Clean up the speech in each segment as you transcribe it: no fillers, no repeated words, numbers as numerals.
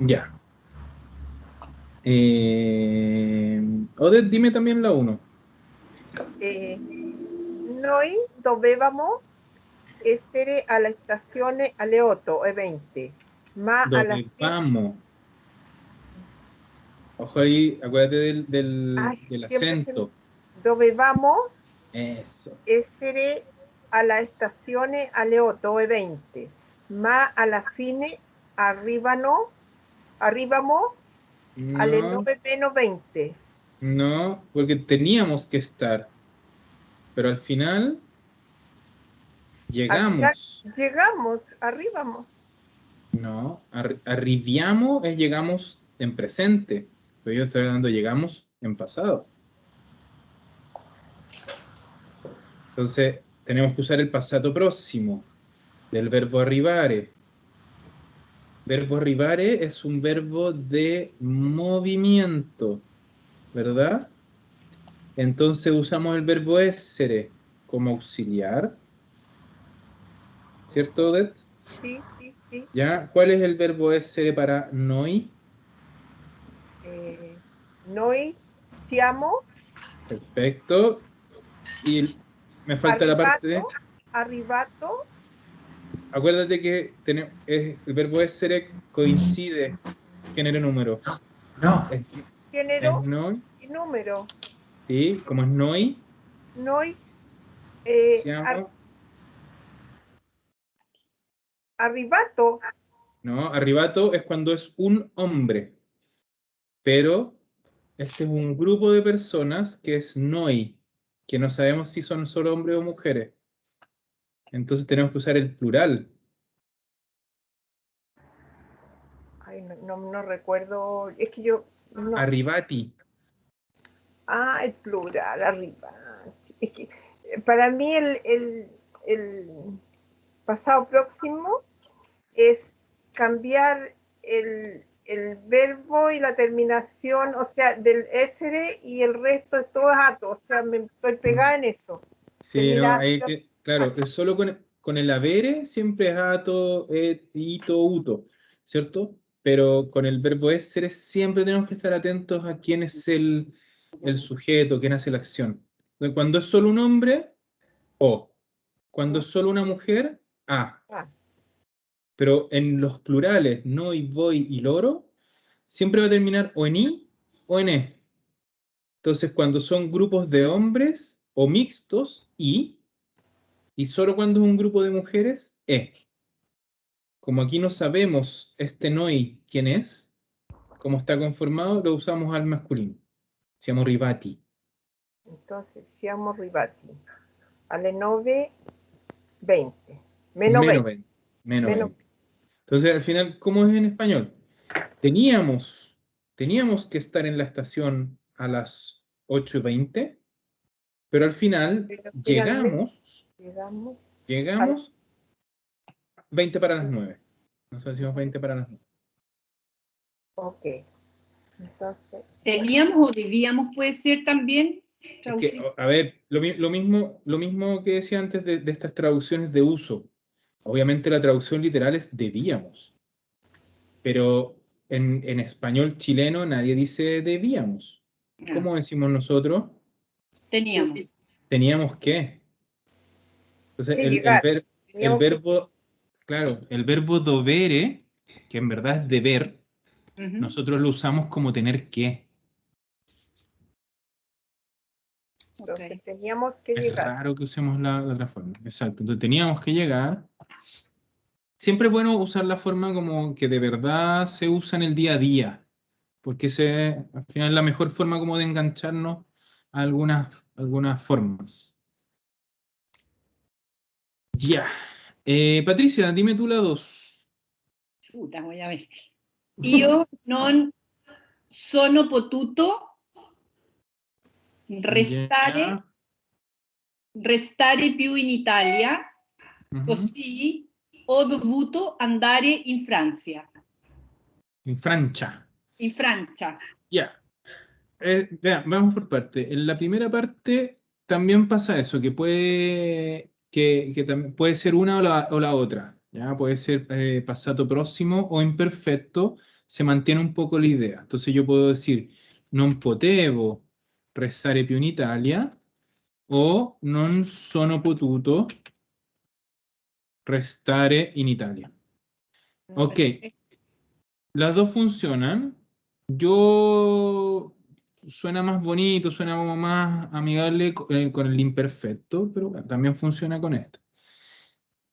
Ya. Odette, dime también la 1. Noi dovevamo essere alla stazione alle 8 e 20, ma alla fine... Dovevamo. Ojo ahí, acuérdate Ay, del siempre acento. dovevamo Eso. essere alla stazione alle 8 e 20, ma alla fine arrivamo alle No, 9 meno 20. no, porque teníamos que estar, pero al final Al final llegamos. arrivamos. No, arriviamo es llegamos en presente, pero yo estoy hablando llegamos en pasado. Entonces, tenemos que usar el pasado próximo del verbo arrivare. Verbo arrivare es un verbo de movimiento, ¿verdad? Entonces usamos el verbo essere como auxiliar, ¿cierto, Odette? Sí, sí, sí. ¿Ya? ¿Cuál es el verbo essere para noi? Noi siamo Perfecto. Y me falta la parte de... arrivato, Acuérdate que el verbo essere coincide género número. No. Es género noi, y número. ¿sí? Como es noi, Noi siamo, arrivato. ¿no? Arrivato es cuando es un hombre, pero este es un grupo de personas que es noi, que no sabemos si son solo hombres o mujeres. Entonces tenemos que usar el plural. Ay, no recuerdo. Es que yo. No. Arrivati. Ah, el plural, arriba. Es que para mí el pasado próximo es cambiar el verbo y la terminación, o sea, del essere y el resto es todo ato, o sea, me estoy pegada en eso. Sí, no, ahí, Terminación. claro, es solo con el avere siempre es ato, et, ito, uto, ¿cierto? Pero con el verbo essere siempre tenemos que estar atentos a quién es el sujeto, quién hace la acción. Entonces, cuando es solo un hombre, o. Cuando es solo una mujer, a. Ah, Pero en los plurales, noi, voi y loro, siempre va a terminar o en i o en e. Entonces, cuando son grupos de hombres o mixtos, y solo cuando es un grupo de mujeres, e. Como aquí no sabemos este noi quién es, cómo está conformado, lo usamos al masculino. Se llama rivati. entonces, siamo arrivati alle 9:20. Meno Menos 20. 20. Menos Menos 20. Entonces, al final, ¿cómo es en español? Teníamos que estar en la estación a las 8:20, pero al final pero finalmente llegamos a las... llegamos 20 para las 9. Nos decimos 20 para las 9. Ok. Entonces, Teníamos o debíamos puede ser también. Es que, a ver, lo mismo que decía antes de estas traducciones de uso. Obviamente la traducción literal es debíamos, pero en español chileno nadie dice debíamos. ¿Cómo decimos nosotros? Teníamos. Teníamos que. Entonces, que llegar. el Teníamos que... verbo, claro, el verbo dovere, que en verdad es deber, nosotros lo usamos como tener que. Entonces, teníamos que Es llegar. raro que usemos la otra forma. Exacto. Entonces teníamos que llegar. Siempre es bueno usar la forma como que de verdad se usa en el día a día, porque al final es la mejor forma como de engancharnos a algunas formas. Ya. Patricia, dime tú la 2. Puta, voy a ver. Io non sono potuto restare più in Italia, così ho dovuto andare in Francia. En Francia. In Francia. Ya. Vean, vamos por parte. En la primera parte también pasa eso, que también puede ser una o la otra. Ya puede ser passato próximo o imperfecto, se mantiene un poco la idea. Entonces yo puedo decir non potevo restare più in Italia o non sono potuto restare in Italia. Ok, Perfecto. las dos funcionan. Yo suena más bonito, suena como más amigable con el imperfecto, pero bueno, también funciona con esto.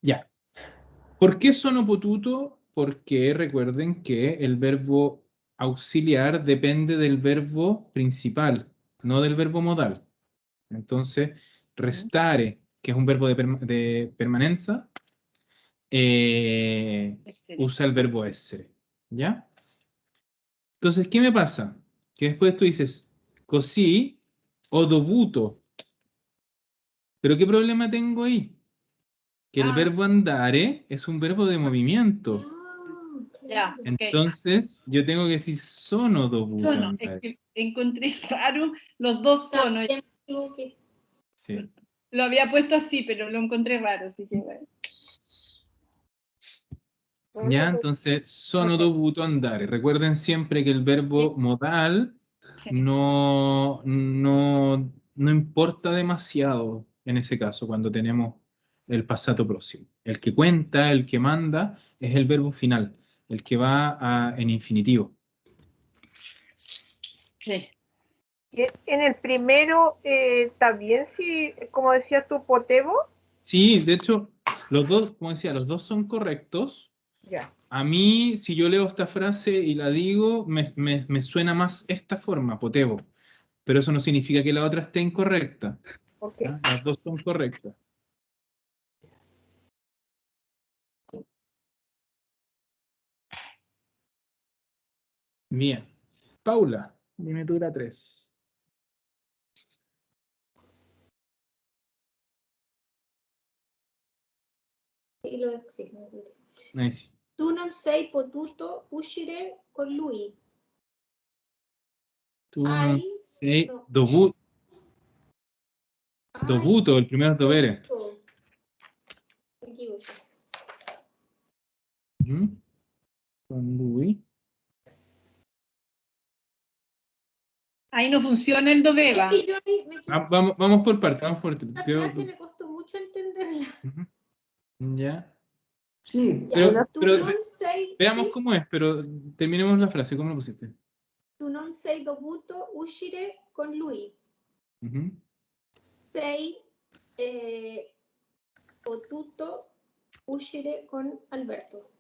Ya. ¿Por qué sono potuto? Porque recuerden que el verbo auxiliar depende del verbo principal, no del verbo modal. Entonces, restare, que es un verbo de permanencia, Excelente. usa el verbo essere. ¿Ya? Entonces, ¿qué me pasa? Que después tú dices, così ho dovuto. Pero ¿qué problema tengo ahí? Que el verbo andare es un verbo de movimiento. Ya, ok. Entonces, yo tengo que decir sono dovuto Sono, es andare. que encontré raro los dos sonos. Sí. Lo había puesto así, pero lo encontré raro, así que bueno. ¿Ya? Entonces, sono dovuto andare. Recuerden siempre que el verbo modal no importa demasiado en ese caso cuando tenemos el passato próximo. El que cuenta, el que manda, es el verbo final, el que va en infinitivo. Sí. Y en el primero, ¿está bien si, como decías tú, potevo? Sí, de hecho, los dos, como decía, los dos son correctos. Ya. A mí, si yo leo esta frase y la digo, me suena más esta forma, potevo. Pero eso no significa que la otra esté incorrecta. Ok. ¿Ya? Las dos son correctas. Bien. Paula, dime tú la 3. Sì. Nice. Tu non sei potuto uscire con lui. Tú no Hai sei no, dovuto, el primero es dovere. dovuto. Mi equivoco. Ujú. Con lui. Ahí no funciona el doveva. Es que yo ahí me equivoco. Vamos por parte, vamos por La creo- frase me costó mucho entenderla. Ujú. Ya. Sí, Pero, Tu pero non sei, veamos ¿sí? cómo es, pero terminemos la frase, ¿cómo lo pusiste? Tu non sei dovuto uscire con lui. Ujú. Sei potuto uscire con Alberto.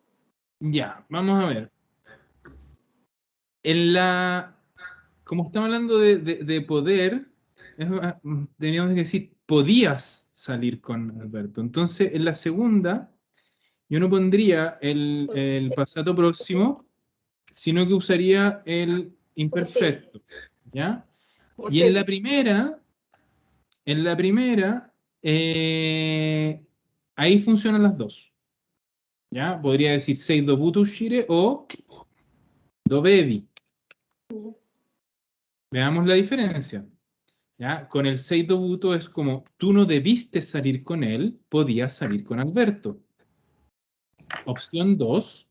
Ya, vamos a ver. Como estamos hablando de poder, teníamos que decir, podías salir con Alberto. Entonces, en la segunda, yo no pondría el pasado próximo, sino que usaría el imperfecto. ¿Ya? Y en la primera, ahí funcionan las dos. ¿Ya? Podría decir sei dovuto uscire o dovevi. Veamos la diferencia. ¿Ya? Con el sei dovuto es como tú no debiste salir con él, podías salir con Alberto. Opción 2,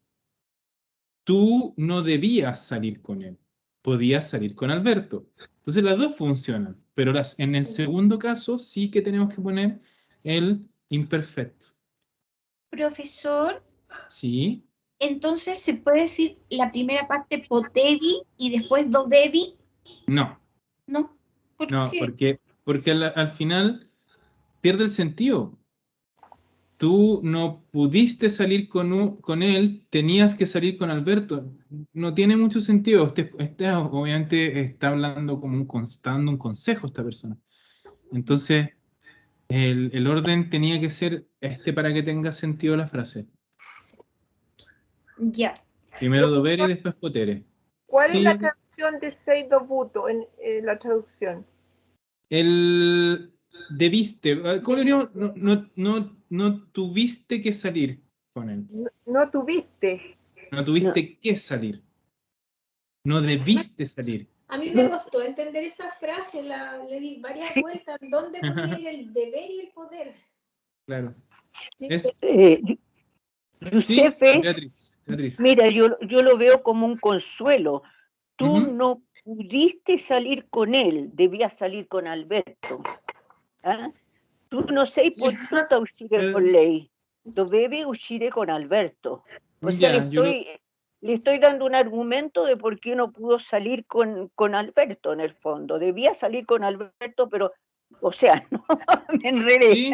tú no debías salir con él, podías salir con Alberto. Entonces las dos funcionan, pero en el segundo caso sí que tenemos que poner el imperfecto. Profesor, ¿Sí? entonces se puede decir la primera parte potevi y después dovevi, No, ¿no? ¿Por no, qué? porque al final pierde el sentido. Tú no pudiste salir con él, tenías que salir con Alberto. No tiene mucho sentido. Obviamente está hablando como dando un consejo a esta persona. Entonces, el orden tenía que ser para que tenga sentido la frase. Ya. Primero dovere y después potere. ¿Cuál es la Sí, traducción de sei dovuto en la traducción? el debiste. ¿Cómo le diríamos? No tuviste que salir con él. No tuviste. No tuviste que salir. No debiste salir. A mí me costó entender esa frase, le di varias vueltas. ¿Dónde podía ir el deber y el poder? Claro. Sí. Es, Sí, Giuseppe, Beatriz. mira, yo lo veo como un consuelo. Tú Ujú. no pudiste salir con él, debías salir con Alberto. ¿Ah? Tu non sei potuta uscire con lei, dovevi uscire con Alberto. O sea, Ya, le estoy dando un argumento de por qué no pudo salir con Alberto en el fondo. Debía salir con Alberto, pero, o sea, no, me enredé. sí,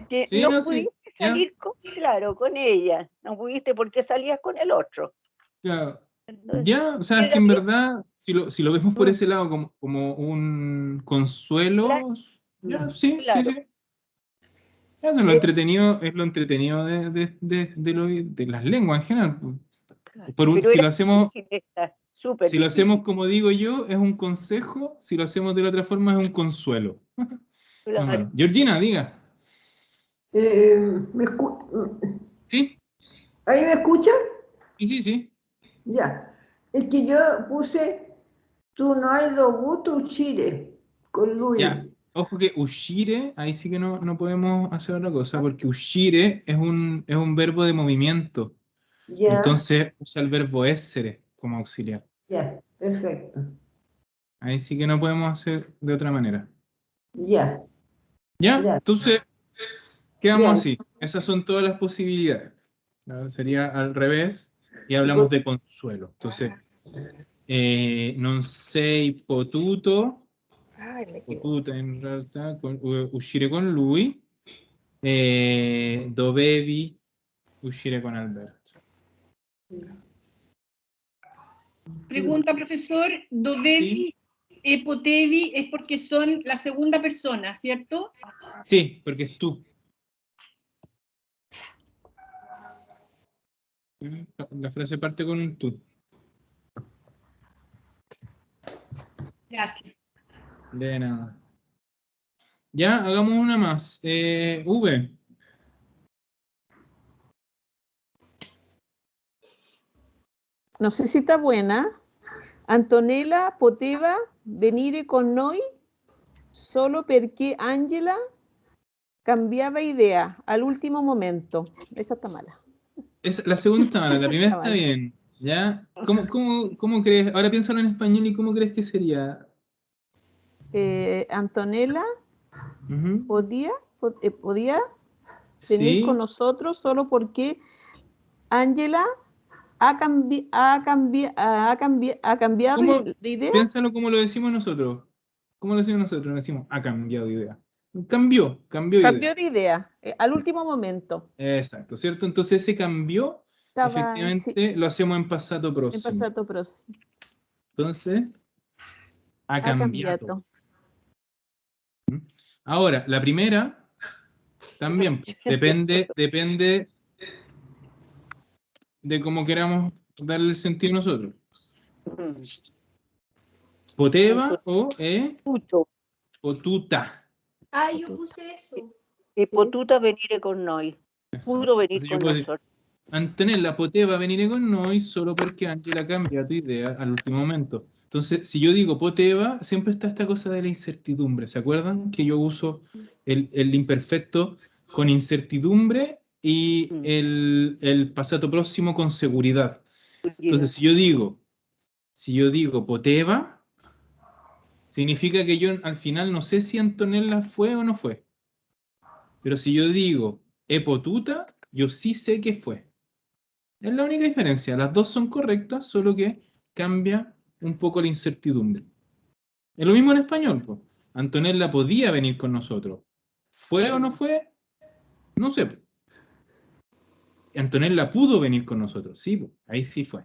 Que sí, no no, sí, pudiste ya, salir claro, con ella. No pudiste porque salías con el otro. claro. Entonces, Ya, o sea, es que ¿queda en bien? verdad, si lo vemos por ese lado como un consuelo, ya, sí, sí, Claro. sí. Eso es lo entretenido de las lenguas en general. Pero Si era lo hacemos, difícil esta, súper si lo hacemos difícil. como digo yo, es un consejo, si lo hacemos de la otra forma, es un consuelo. Claro. Bueno, Georgina, diga. ¿Me escu- ¿Sí? ¿Ahí me escuchan? Sí, sí, sí. Ya. Es que yo puse, tú no hai dovuto uscire con Ya, lui. ojo que uscire, ahí sí que no podemos hacer otra cosa, porque uscire es un verbo de movimiento. Ya, Entonces usa el verbo essere como auxiliar. ya, perfecto. Ahí sí que no podemos hacer de otra manera. Ya, ¿Ya? ya. Entonces, quedamos Bien. así. Esas son todas las posibilidades. Ahora sería al revés y hablamos de consuelo. Entonces, non sei potuto, Ay, me equivoqué. potuta in realtà, uscire con lui, dovevi uscire con Alberto. Pregunta, profesor, dovevi e potevi es porque son la segunda persona, ¿cierto? Sí, porque es tú. La frase parte con un tú. Gracias. De nada. Ya, hagamos una más. V. No sé si está buena. Antonella poteva venire con noi solo perché Angela cambiaba idea al último momento. Esa está mala. La segunda está mala, la primera Está está mala. bien. ¿Ya? ¿Cómo crees? Ahora piénsalo en español y cómo crees que sería. Antonella Ujú. podía venir con Sí. nosotros solo porque Angela ha cambiado ¿Cómo? de idea. Piénsalo como lo decimos nosotros. ¿Cómo lo decimos nosotros? Nos decimos, ha cambiado de idea. Cambió de idea. Cambió de idea al último momento. Exacto, ¿cierto? Entonces ese cambio, Estaba sí, efectivamente, lo hacemos en pasado en próximo. pasado próximo. Entonces, ha Ha cambiado. cambiado. Ahora, la primera, también, pues, depende de cómo queramos darle el sentido nosotros. Poteva Potuto. potuta. Ah, yo puse eso. E potuta venire con noi. Pudo venir Entonces yo con puedo decir, nosotros. Antonella poteva venire con noi solo porque Angela ha cambiato idea al último momento. Entonces, si yo digo poteva, siempre está esta cosa de la incertidumbre. ¿Se acuerdan que yo uso el imperfecto con incertidumbre y el pasado próximo con seguridad? Entonces, si yo digo poteva, significa que yo al final no sé si Antonella fue o no fue. Pero si yo digo epotuta, yo sí sé que fue. Es la única diferencia. Las dos son correctas, solo que cambia un poco la incertidumbre. Es lo mismo en español, pues. Antonella podía venir con nosotros. ¿Fue o no fue? No sé, po. Antonella pudo venir con nosotros. Sí, po. Ahí sí fue.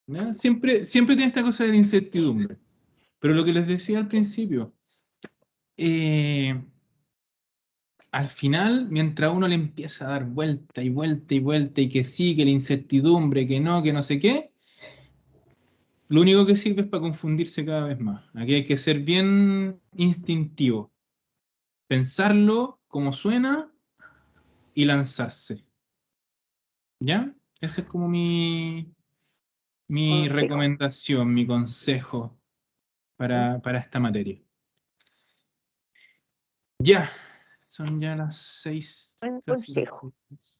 ¿Ya? Siempre tiene esta cosa de la incertidumbre. Pero lo que les decía al principio, al final, mientras uno le empieza a dar vuelta y vuelta y vuelta y que sí, que la incertidumbre, que no sé qué, lo único que sirve es para confundirse cada vez más. Aquí hay que ser bien instintivo, pensarlo como suena y lanzarse. ¿Ya? Esa es como mi Consejo. recomendación, mi consejo para esta materia. Ya, Son ya las 6. Buen casi las consejo. 6.